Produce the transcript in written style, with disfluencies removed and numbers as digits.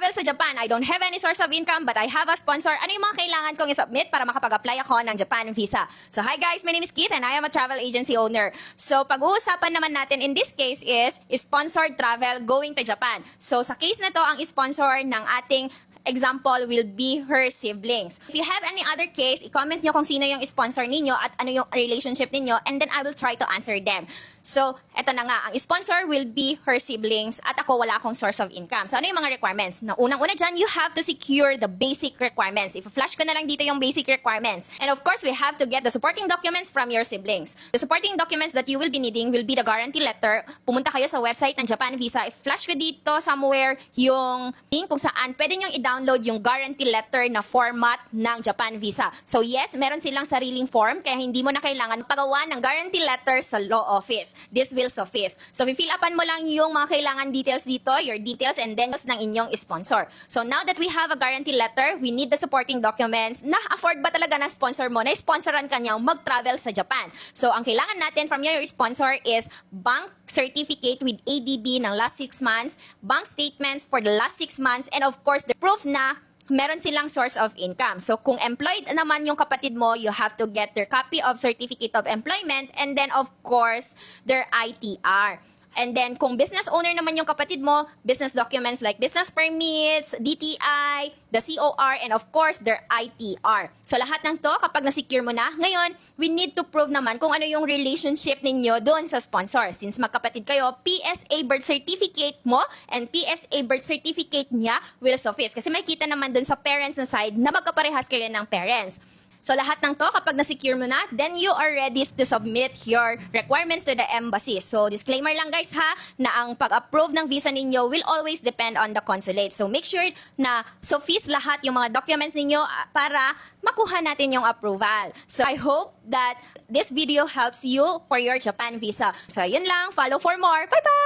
mag-travel sa Japan. I don't have any source of income but I have a sponsor. Ano yung mga kailangan kong i-submit para makapag-apply ako ng Japan visa? So hi guys, my name is Keith and I am a travel agency owner. So pag-uusapan naman natin in this case is sponsored travel going to Japan. So sa case na to, ang sponsor ng ating example will be her siblings. If you have any other case, i-comment nyo kung sino yung sponsor ninyo at ano yung relationship ninyo and then I will try to answer them. So, eto na nga, ang sponsor will be her siblings at ako wala akong source of income. So, ano yung mga requirements? Na unang-una dyan, you have to secure the basic requirements. If-flash ko na lang dito yung basic requirements. And of course, we have to get the supporting documents from your siblings. The supporting documents that you will be needing will be the guarantee letter. Pumunta kayo sa website ng Japan Visa. I-flash ko dito somewhere yung link kung saan pwede nyo i-download yung guarantee letter na format ng Japan Visa. So yes, meron silang sariling form kaya hindi mo na kailangan pagawa ng guarantee letter sa law office. This will suffice. So fill upan mo lang yung mga kailangan details dito, your details and then ng inyong sponsor. So now that we have a guarantee letter, we need the supporting documents na afford ba talaga na sponsor mo, na sponsoran kanyang mag-travel sa Japan. So ang kailangan natin from your sponsor is bank certificate with ADB ng last 6 months, bank statements for the last 6 months, and of course, the proof na meron silang source of income. So, kung employed naman yung kapatid mo, you have to get their copy of Certificate of Employment and then, of course, their ITR. And then, kung business owner naman yung kapatid mo, business documents like business permits, DTI, the COR, and of course, their ITR. So, lahat ng to, kapag na-secure mo na, ngayon, we need to prove naman kung ano yung relationship ninyo doon sa sponsor. Since magkapatid kayo, PSA birth certificate mo and PSA birth certificate niya will suffice. Kasi may kita naman doon sa parents na side na magkaparehas kayo ng parents. So lahat ng to, kapag na-secure mo na, then you are ready to submit your requirements to the embassy. So disclaimer lang guys ha, na ang pag-approve ng visa ninyo will always depend on the consulate. So make sure na suffice lahat yung mga documents ninyo para makuha natin yung approval. So I hope that this video helps you for your Japan visa. So yun lang, follow for more. Bye-bye!